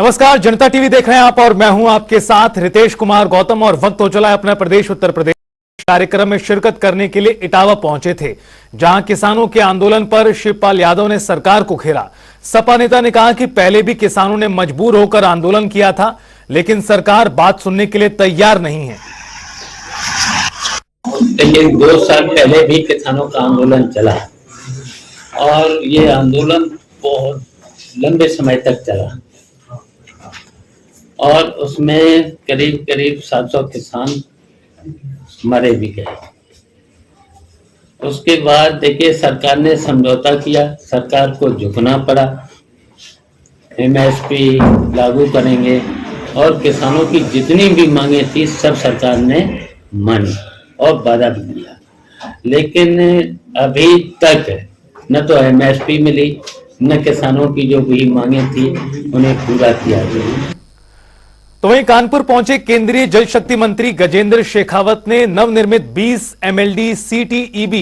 नमस्कार, जनता टीवी देख रहे हैं आप और मैं हूं आपके साथ रितेश कुमार गौतम। और वक्त हो चला है अपना प्रदेश उत्तर प्रदेश कार्यक्रम में शिरकत करने के लिए इटावा पहुंचे थे, जहां किसानों के आंदोलन पर शिवपाल यादव ने सरकार को घेरा। सपा नेता ने कहा कि पहले भी किसानों ने मजबूर होकर आंदोलन किया था, लेकिन सरकार बात सुनने के लिए तैयार नहीं है। लेकिन 2 साल पहले भी किसानों का आंदोलन चला और ये आंदोलन बहुत लंबे समय तक चला और उसमें करीब करीब 700 किसान मरे भी गए। उसके बाद देखिए सरकार ने समझौता किया, सरकार को झुकना पड़ा। एमएसपी लागू करेंगे और किसानों की जितनी भी मांगे थी सब सरकार ने मानी और वादा भी दिया, लेकिन अभी तक न तो एमएसपी मिली न किसानों की जो भी मांगे थी उन्हें पूरा किया गया। तो वहीं कानपुर पहुंचे केंद्रीय जल शक्ति मंत्री गजेंद्र शेखावत ने नवनिर्मित 20 MLD CTEB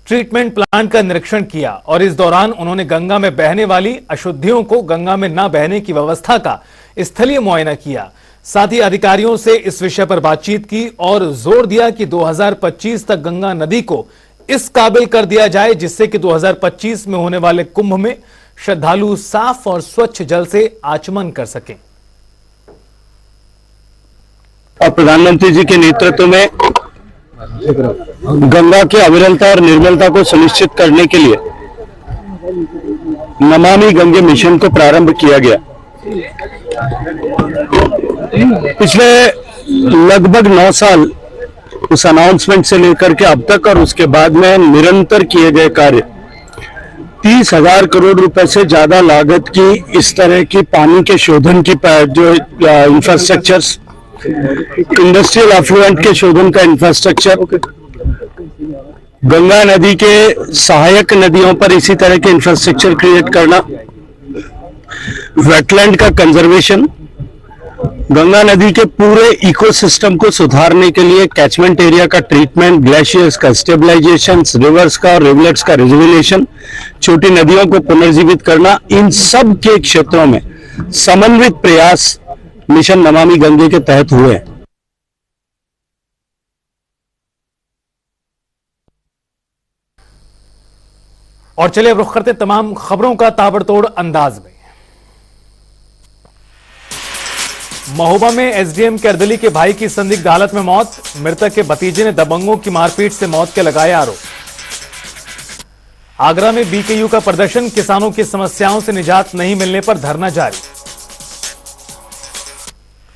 ट्रीटमेंट प्लांट का निरीक्षण किया और इस दौरान उन्होंने गंगा में बहने वाली अशुद्धियों को गंगा में न बहने की व्यवस्था का स्थलीय मुआयना किया। साथ ही अधिकारियों से इस विषय पर बातचीत की और जोर दिया कि 2025 तक गंगा नदी को इस काबिल कर दिया जाए जिससे कि 2025 में होने वाले कुंभ में श्रद्धालु साफ और स्वच्छ जल से आचमन कर सकें। और प्रधानमंत्री जी के नेतृत्व में गंगा की अविरलता और निर्मलता को सुनिश्चित करने के लिए नमामि गंगे मिशन को प्रारंभ किया गया। पिछले लगभग 9 साल उस अनाउंसमेंट से लेकर के अब तक और उसके बाद में निरंतर किए गए कार्य 30,000 करोड़ रुपए से ज्यादा लागत की इस तरह की पानी के शोधन की जो इंफ्रास्ट्रक्चर्स, इंडस्ट्रियल एफ्लुएंट के शोधन का इंफ्रास्ट्रक्चर, गंगा नदी के सहायक नदियों पर इसी तरह के इंफ्रास्ट्रक्चर क्रिएट करना, वेटलैंड का कंजर्वेशन, गंगा नदी के पूरे इकोसिस्टम को सुधारने के लिए कैचमेंट एरिया का ट्रीटमेंट, ग्लेशियर्स का स्टेबलाइजेशन, रिवर्स का और रिवलेट्स का रिजुविनेशन, छोटी नदियों को पुनर्जीवित करना, इन सब के क्षेत्रों में समन्वित प्रयास मिशन नमामि गंगे के तहत हुए। और चलिए अब रुख करते तमाम खबरों का ताबड़तोड़ अंदाज में। महोबा में एसडीएम करदली के भाई की संदिग्ध हालत में मौत, मृतक के भतीजे ने दबंगों की मारपीट से मौत के लगाए आरोप। आगरा में बीकेयू का प्रदर्शन, किसानों की समस्याओं से निजात नहीं मिलने पर धरना जारी।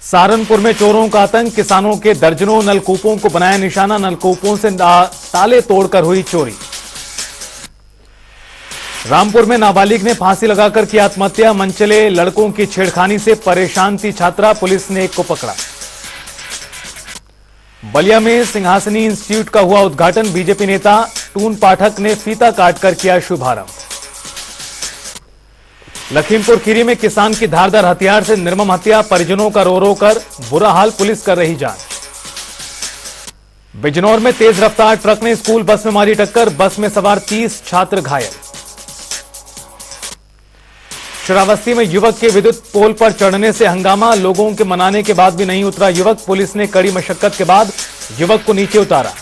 सहारनपुर में चोरों का आतंक, किसानों के दर्जनों नलकूपों को बनाया निशाना, नलकूपों से ताले तोड़कर हुई चोरी। रामपुर में नाबालिग ने फांसी लगाकर की आत्महत्या, मनचले लड़कों की छेड़खानी से परेशान थी छात्रा, पुलिस ने एक को पकड़ा। बलिया में सिंहासनी इंस्टीट्यूट का हुआ उद्घाटन, बीजेपी नेता टून पाठक ने फीता काटकर किया शुभारंभ। लखीमपुर खीरी में किसान की धारदार हथियार से निर्मम हत्या, परिजनों का रो रो कर बुरा हाल, पुलिस कर रही जांच। बिजनौर में तेज रफ्तार ट्रक ने स्कूल बस में मारी टक्कर, बस में सवार 30 छात्र घायल। श्रावस्ती में युवक के विद्युत पोल पर चढ़ने से हंगामा, लोगों के मनाने के बाद भी नहीं उतरा युवक, पुलिस ने कड़ी मशक्कत के बाद युवक को नीचे उतारा।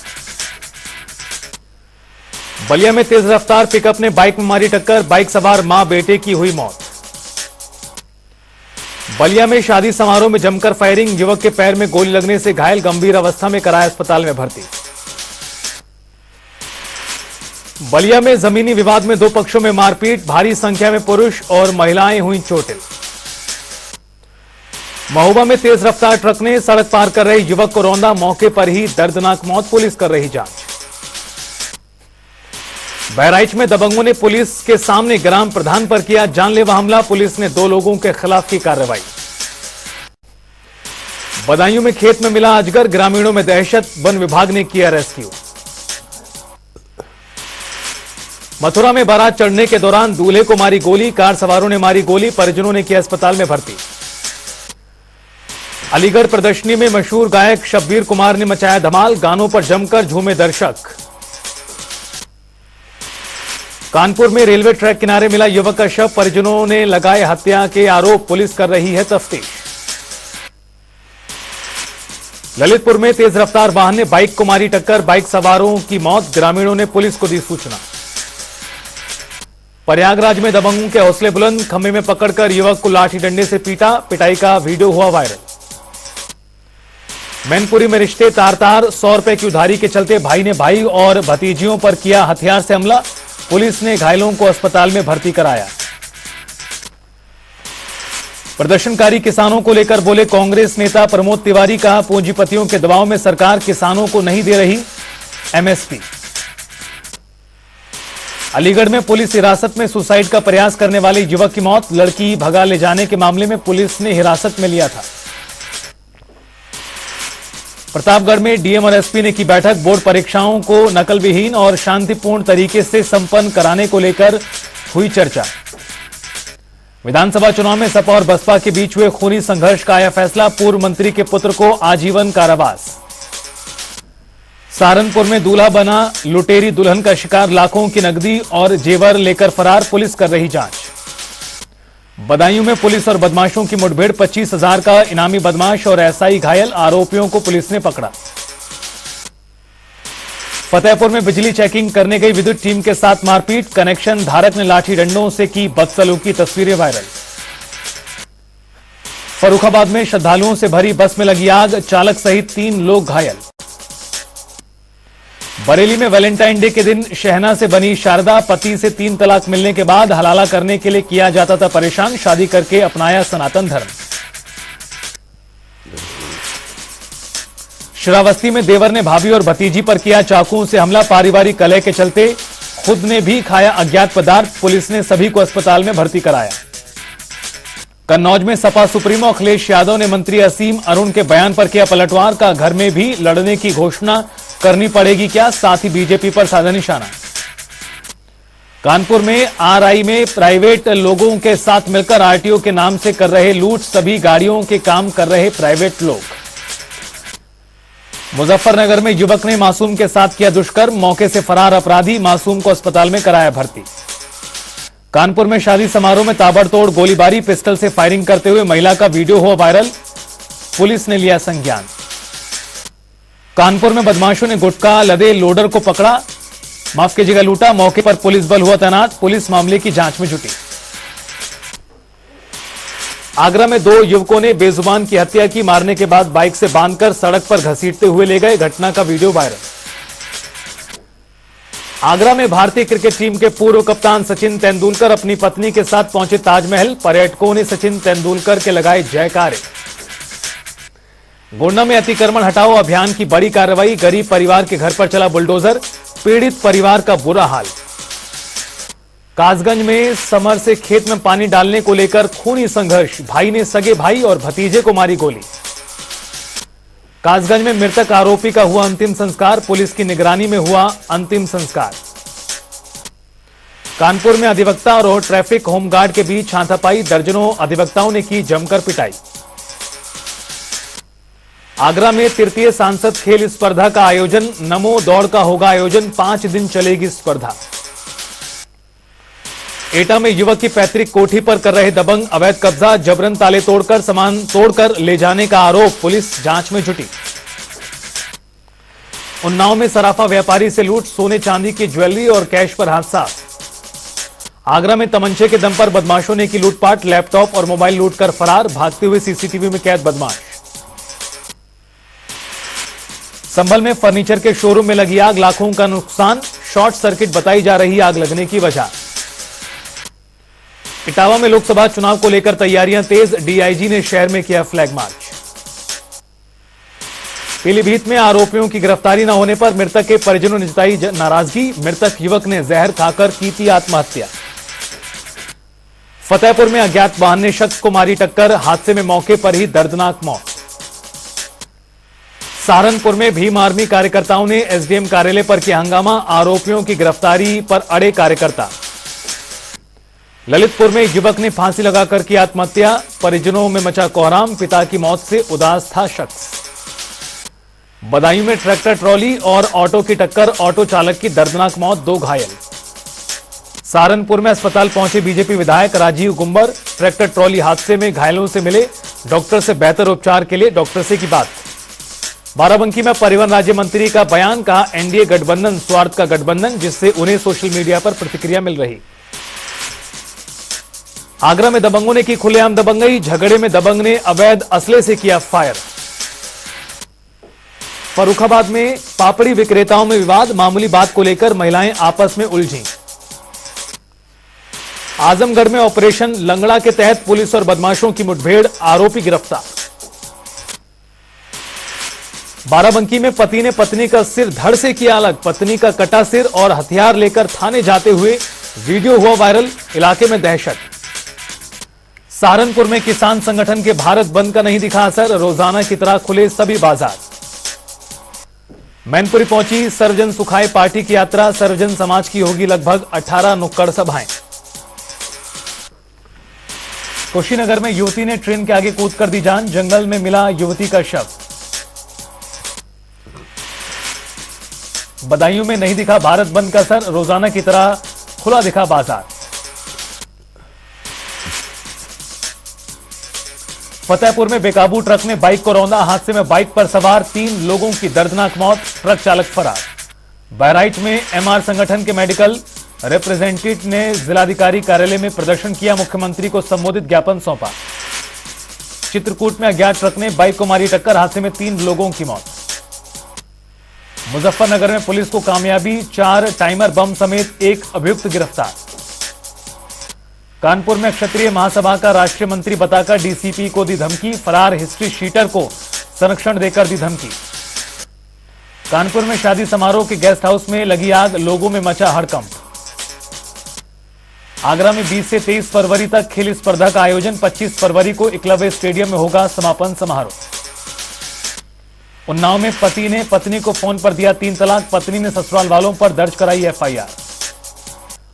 बलिया में तेज रफ्तार पिकअप ने बाइक में मारी टक्कर, बाइक सवार मां बेटे की हुई मौत। बलिया में शादी समारोह में जमकर फायरिंग, युवक के पैर में गोली लगने से घायल, गंभीर अवस्था में कराया अस्पताल में भर्ती। बलिया में जमीनी विवाद में 2 पक्षों में मारपीट, भारी संख्या में पुरुष और महिलाएं हुई चोटिल। महोबा में तेज रफ्तार ट्रक ने सड़क पार कर रहे युवक को रौंदा, मौके पर ही दर्दनाक मौत, पुलिस कर रही जांच। बहराइच में दबंगों ने पुलिस के सामने ग्राम प्रधान पर किया जानलेवा हमला, पुलिस ने 2 लोगों के खिलाफ की कार्रवाई। बदायूं में खेत में मिला अजगर, ग्रामीणों में दहशत, वन विभाग ने किया रेस्क्यू। मथुरा में बारात चढ़ने के दौरान दूल्हे को मारी गोली, कार सवारों ने मारी गोली, परिजनों ने किया अस्पताल में भर्ती। अलीगढ़ प्रदर्शनी में मशहूर गायक शब्बीर कुमार ने मचाया धमाल, गानों पर जमकर झूमे दर्शक। कानपुर में रेलवे ट्रैक किनारे मिला युवक का शव, परिजनों ने लगाए हत्या के आरोप, पुलिस कर रही है तफ्तीश। ललितपुर में तेज रफ्तार वाहन ने बाइक को मारी टक्कर, बाइक सवारों की मौत, ग्रामीणों ने पुलिस को दी सूचना। प्रयागराज में दबंगों के हौसले बुलंद, खंभे में पकड़कर युवक को लाठी डंडे से पीटा, पिटाई का वीडियो हुआ वायरल। मैनपुरी में रिश्ते तार तार, 100 रुपए की उधारी के चलते भाई ने भाई और भतीजियों पर किया हथियार से हमला, पुलिस ने घायलों को अस्पताल में भर्ती कराया। प्रदर्शनकारी किसानों को लेकर बोले कांग्रेस नेता प्रमोद तिवारी, कहा पूंजीपतियों के दबाव में सरकार किसानों को नहीं दे रही एमएसपी। अलीगढ़ में पुलिस हिरासत में सुसाइड का प्रयास करने वाले युवक की मौत, लड़की भगा ले जाने के मामले में पुलिस ने हिरासत में लिया था। प्रतापगढ़ में डीएम और एसपी ने की बैठक, बोर्ड परीक्षाओं को नकल विहीन और शांतिपूर्ण तरीके से संपन्न कराने को लेकर हुई चर्चा। विधानसभा चुनाव में सपा और बसपा के बीच हुए खूनी संघर्ष का आया फैसला, पूर्व मंत्री के पुत्र को आजीवन कारावास। सहारनपुर में दूल्हा बना लुटेरी दुल्हन का शिकार, लाखों की नकदी और जेवर लेकर फरार, पुलिस कर रही जांच। बदायूं में पुलिस और बदमाशों की मुठभेड़, 25,000 का इनामी बदमाश और एसआई घायल, आरोपियों को पुलिस ने पकड़ा। फतेहपुर में बिजली चेकिंग करने गई विद्युत टीम के साथ मारपीट, कनेक्शन धारक ने लाठी डंडों से की बदसलूकी, तस्वीरें वायरल। फर्रुखाबाद में श्रद्धालुओं से भरी बस में लगी आग, चालक सहित 3 लोग घायल। बरेली में वैलेंटाइन डे के दिन शहना से बनी शारदा, पति से 3 तलाक मिलने के बाद हलाला करने के लिए किया जाता था परेशान, शादी करके अपनाया सनातन धर्म। श्रावस्ती में देवर ने भाभी और भतीजी पर किया चाकुओं से हमला, पारिवारिक कलह के चलते खुद ने भी खाया अज्ञात पदार्थ, पुलिस ने सभी को अस्पताल में भर्ती कराया। कन्नौज में सपा सुप्रीमो अखिलेश यादव ने मंत्री असीम अरुण के बयान पर किया पलटवार, का घर में भी लड़ने की घोषणा करनी पड़ेगी क्या, साथ ही बीजेपी पर साधा निशाना। कानपुर में आरआई में प्राइवेट लोगों के साथ मिलकर आरटीओ के नाम से कर रहे लूट, सभी गाड़ियों के काम कर रहे प्राइवेट लोग। मुजफ्फरनगर में युवक ने मासूम के साथ किया दुष्कर्म, मौके से फरार अपराधी, मासूम को अस्पताल में कराया भर्ती। कानपुर में शादी समारोह में ताबड़तोड़ गोलीबारी, पिस्टल से फायरिंग करते हुए महिला का वीडियो हुआ वायरल, पुलिस ने लिया संज्ञान। कानपुर में बदमाशों ने गुटखा लदे लोडर को पकड़ा, माफ कीजिएगा लूटा, मौके पर पुलिस बल हुआ तैनात, पुलिस मामले की जांच में जुटी। आगरा में 2 युवकों ने बेजुबान की हत्या की, मारने के बाद बाइक से बांधकर सड़क पर घसीटते हुए ले गए, घटना का वीडियो वायरल। आगरा में भारतीय क्रिकेट टीम के पूर्व कप्तान सचिन तेंदुलकर अपनी पत्नी के साथ पहुंचे ताजमहल, पर्यटकों ने सचिन तेंदुलकर के लगाए जयकारे। गोंडा में अतिक्रमण हटाओ अभियान की बड़ी कार्रवाई, गरीब परिवार के घर पर चला बुलडोजर, पीड़ित परिवार का बुरा हाल। कासगंज में समर से खेत में पानी डालने को लेकर खूनी संघर्ष, भाई ने सगे भाई और भतीजे को मारी गोली। कासगंज में मृतक आरोपी का हुआ अंतिम संस्कार, पुलिस की निगरानी में हुआ अंतिम संस्कार। कानपुर में अधिवक्ता और ट्रैफिक होमगार्ड के बीच हाथापाई, दर्जनों अधिवक्ताओं ने की जमकर पिटाई। आगरा में तृतीय सांसद खेल स्पर्धा का आयोजन, नमो दौड़ का होगा आयोजन, 5 दिन चलेगी स्पर्धा। एटा में युवक की पैतृक कोठी पर कर रहे दबंग अवैध कब्जा, जबरन ताले तोड़कर सामान तोड़कर ले जाने का आरोप, पुलिस जांच में जुटी। उन्नाव में सराफा व्यापारी से लूट, सोने चांदी की ज्वेलरी और कैश पर हादसा। आगरा में तमंचे के दम पर बदमाशों ने की लूटपाट, लैपटॉप और मोबाइल लूटकर फरार, भागते हुए सीसीटीवी में कैद बदमाश। संभल में फर्नीचर के शोरूम में लगी आग, लाखों का नुकसान, शॉर्ट सर्किट बताई जा रही आग लगने की वजह। इटावा में लोकसभा चुनाव को लेकर तैयारियां तेज, डीआईजी ने शहर में किया फ्लैग मार्च। पीलीभीत में आरोपियों की गिरफ्तारी न होने पर मृतक के परिजनों ने जताई नाराजगी, मृतक युवक ने जहर खाकर की थी आत्महत्या। फतेहपुर में अज्ञात वाहन ने शख्स को मारी टक्कर, हादसे में मौके पर ही दर्दनाक मौत। सहारनपुर में भीम आर्मी कार्यकर्ताओं ने एसडीएम कार्यालय पर किया हंगामा, आरोपियों की गिरफ्तारी पर अड़े कार्यकर्ता। ललितपुर में युवक ने फांसी लगाकर की आत्महत्या, परिजनों में मचा कोहराम, पिता की मौत से उदास था शख्स। बदायूं में ट्रैक्टर ट्रॉली और ऑटो की टक्कर, ऑटो चालक की दर्दनाक मौत, 2 घायल। सहारनपुर में अस्पताल पहुंचे बीजेपी विधायक राजीव गुंबर। ट्रैक्टर ट्रॉली हादसे में घायलों से मिले, डॉक्टर से बेहतर उपचार के लिए डॉक्टर से की बात। बाराबंकी में परिवहन राज्य मंत्री का बयान, कहा एनडीए गठबंधन स्वार्थ का गठबंधन, जिससे उन्हें सोशल मीडिया पर प्रतिक्रिया मिल रही। आगरा में दबंगों ने की खुलेआम दबंगई, झगड़े में दबंग ने अवैध असले से किया फायर। फर्रुखाबाद में पापड़ी विक्रेताओं में विवाद, मामूली बात को लेकर महिलाएं आपस में उलझी। आजमगढ़ में ऑपरेशन लंगड़ा के तहत पुलिस और बदमाशों की मुठभेड़, आरोपी गिरफ्तार। बाराबंकी में पति ने पत्नी का सिर धड़ से किया अलग, पत्नी का कटा सिर और हथियार लेकर थाने जाते हुए वीडियो हुआ वायरल, इलाके में दहशत। सहारनपुर में किसान संगठन के भारत बंद का नहीं दिखा असर, रोजाना की तरह खुले सभी बाजार। मैनपुरी पहुंची सर्वजन सुखाए पार्टी की यात्रा, सर्वजन समाज की होगी लगभग 18 नुक्कड़ सभाएं। कुशीनगर में युवती ने ट्रेन के आगे कूद कर दी जान, जंगल में मिला युवती का शव। बदायूं में नहीं दिखा भारत बंद का असर, रोजाना की तरह खुला दिखा बाजार। फतेहपुर में बेकाबू ट्रक ने बाइक को रौंदा, हादसे में बाइक पर सवार 3 लोगों की दर्दनाक मौत, ट्रक चालक फरार। बहराइच में एमआर संगठन के मेडिकल रिप्रेजेंटेटिव ने जिलाधिकारी कार्यालय में प्रदर्शन किया, मुख्यमंत्री को संबोधित ज्ञापन सौंपा। चित्रकूट में अज्ञात ट्रक ने बाइक को मारी टक्कर, हादसे में 3 लोगों की मौत। मुजफ्फरनगर में पुलिस को कामयाबी, 4 टाइमर बम समेत 1 अभियुक्त गिरफ्तार। कानपुर में क्षत्रिय महासभा का राष्ट्रीय मंत्री बताकर डीसीपी को दी धमकी, फरार हिस्ट्री शीटर को संरक्षण देकर दी धमकी। कानपुर में शादी समारोह के गेस्ट हाउस में लगी आग, लोगों में मचा हड़कंप। आगरा में 20 से 23 फरवरी तक खेल स्पर्धा का आयोजन, 25 फरवरी को एकलव्य स्टेडियम में होगा समापन समारोह। उन्नाव में पति ने पत्नी को फोन पर दिया 3 तलाक, पत्नी ने ससुराल वालों पर दर्ज कराई एफआईआर।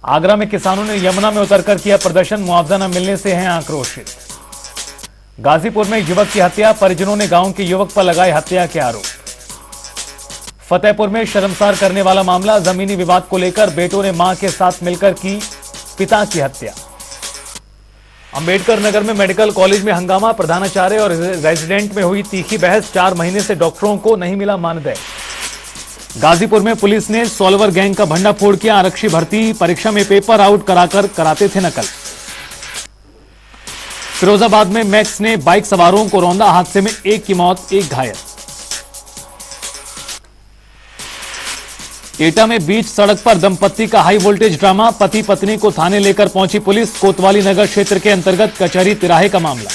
आगरा में किसानों ने यमुना में उतरकर किया प्रदर्शन, मुआवजा न मिलने से हैं आक्रोशित। गाजीपुर में युवक की हत्या, परिजनों ने गांव के युवक पर लगाए हत्या के आरोप। फतेहपुर में शर्मसार करने वाला मामला, जमीनी विवाद को लेकर बेटों ने मां के साथ मिलकर की पिता की हत्या। अंबेडकर नगर में मेडिकल कॉलेज में हंगामा, प्रधानाचार्य और रेजिडेंट में हुई तीखी बहस, 4 महीने से डॉक्टरों को नहीं मिला मानदेय। गाजीपुर में पुलिस ने सॉल्वर गैंग का भंडाफोड़ किया, आरक्षी भर्ती परीक्षा में पेपर आउट कराकर कराते थे नकल। फिरोजाबाद में मैक्स ने बाइक सवारों को रौंदा, हादसे में 1 की मौत, 1 घायल। एटा में बीच सड़क पर दंपत्ति का हाई वोल्टेज ड्रामा, पति पत्नी को थाने लेकर पहुंची पुलिस, कोतवाली नगर क्षेत्र के अंतर्गत कचहरी तिराहे का मामला।